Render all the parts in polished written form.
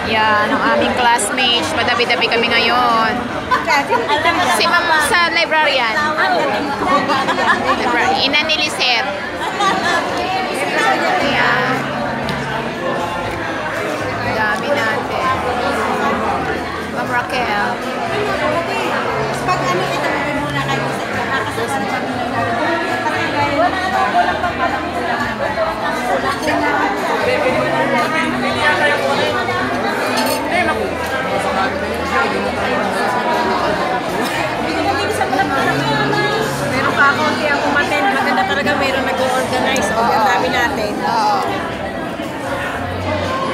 Yan, ang aming classmates. Madabi-dabi kami ngayon. Si Ma'am sa librarian. Ina ni Lisette. Yan. Dami natin. Ma'am Raquel. Pag ano ito, muna kayo sa nakakasasal kami na meron pa ako, hindi ako maten. Maganda talaga meron nag-organize. O, ang dami natin. Oo.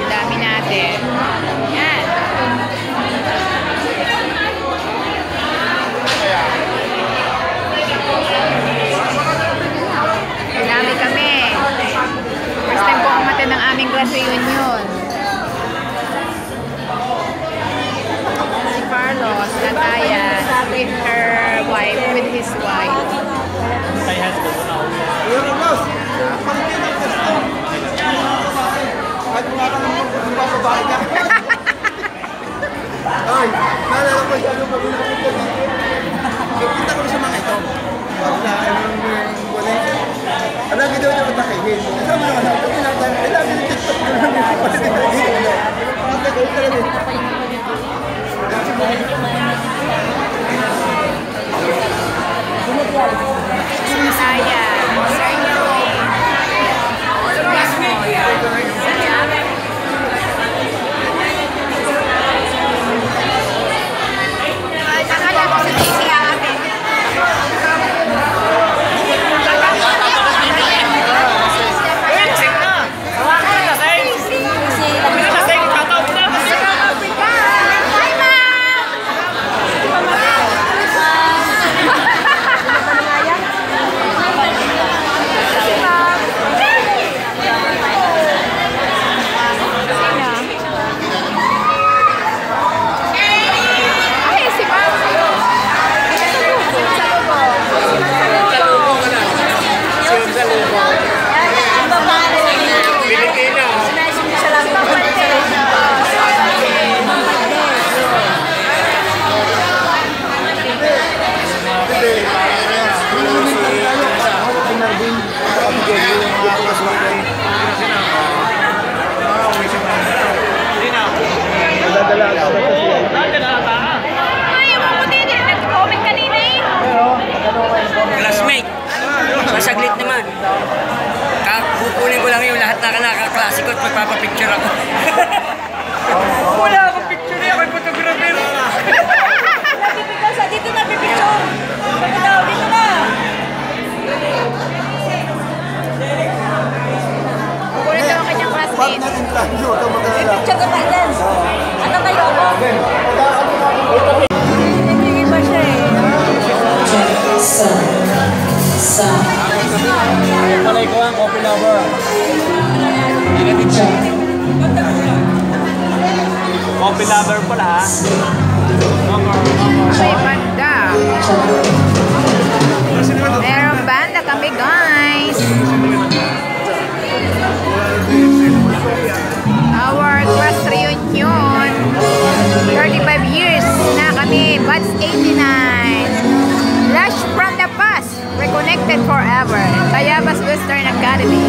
Dami natin. Yan. Dami kami. First time po umaten ng aming class reunion. Si Carlos, Nataya, with her wife, with his wife. Ay, naalala ko siya nung pag-unakit ko dito. Kapita ko sa mga ito. Alam ko daw niya matakihin. Kasama naman ako. Ay, lagi ng TikTok ko lang yung kapasitin. Pagkakot ka lang Nataya, classmate. Masaglit naman. Kukunin ko lang yung lahat na nakaklasiko at magpapapicture ako. Wala akong picture niya, ako'y photographer. Nagpipicture sa dito na pipicture. Dito na. kukunin daw ang kanyang Pag classmate. natin klase, huwag kang mag-alala. Picture ka pa dyan. Ano kayo ako? Nagpipigil pa siya eh. Palay ko ang coffee lover. Coffee lover pala ha. May banda. Merong banda kami, guys. Our class reunion. 35 years na kami. Batch 89. Flash from the past. Reconnected forever. Tayabas Western Academy.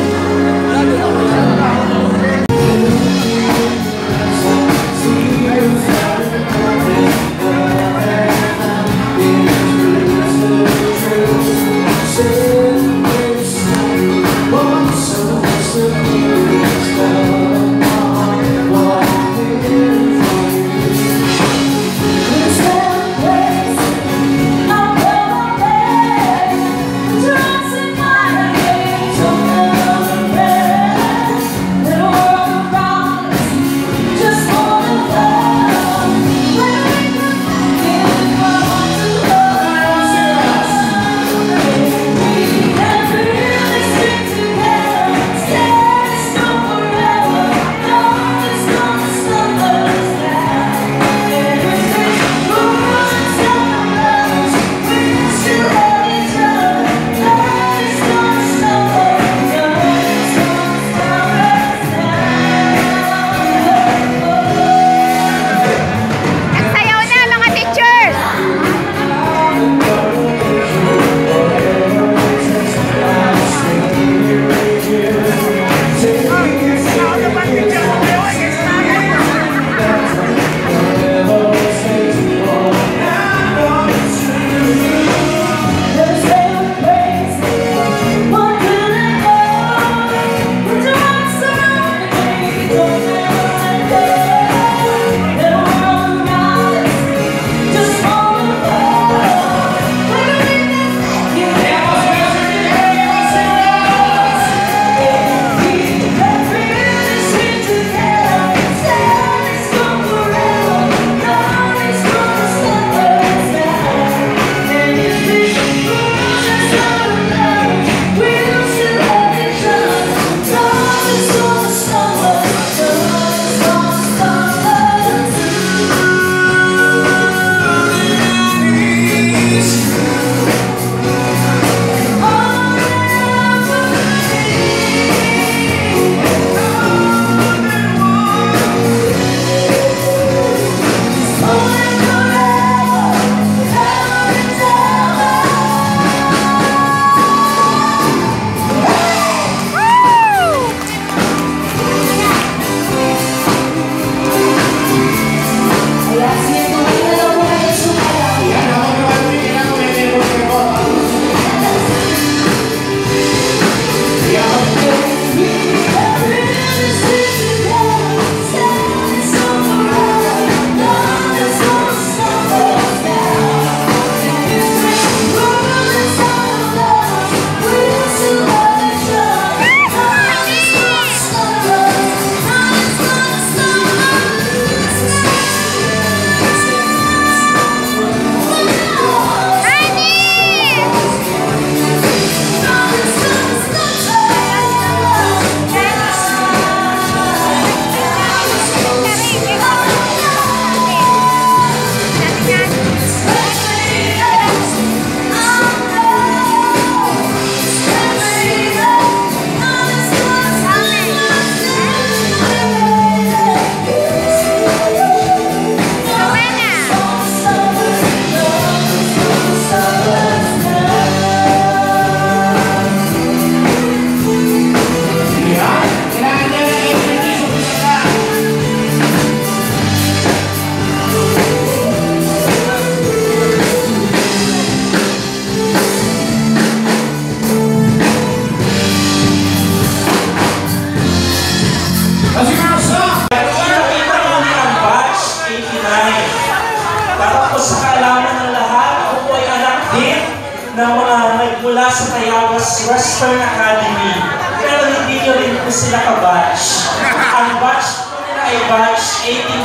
sa Tayabas Western Academy. Pero hindi nyo rin po sila ka-batch. Ang batch po nila ay batch 81,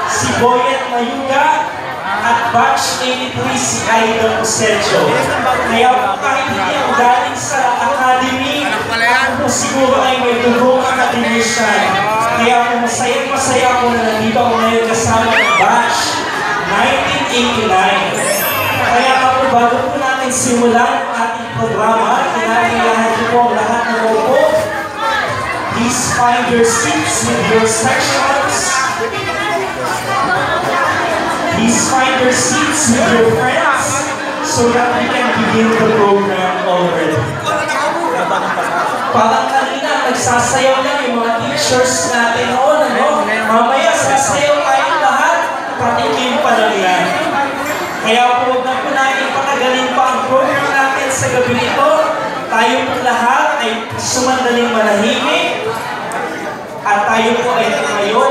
si Boyet Mayuga, at batch 83 si Idol Osecho. Kaya po kahit hindi ang galing sa academy, ako po siguro ay may tugong academician. Kaya po masaya ako na nandito ako ngayon kasama ng batch 1989. Kaya po bago po natin simulan ang ating programa, kinakailangan po ang lahat ng upo. Please find your seats with your sections. Please find your seats with your friends so that we can begin the program already. Parang kanina, nagsasayaw lang yung mga teachers natin noon, ano? Mamaya, sasayaw tayong lahat, patikin pa lang yan. Kaya huwag na po natin patagalin pa ang program natin sa gabi nito. Tayo po lahat ay sumandaling manahimik at tayo po ay tumayo.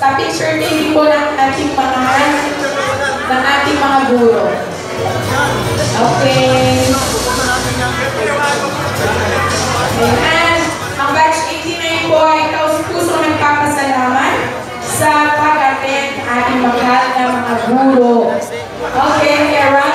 Sa picture taking po ng ating mga guro. Okay. Ayan. Ang batch 89 po ay taus-pusong nagpapasalamat sa pag-attend ating mahal na mga guro. Okay, Kara.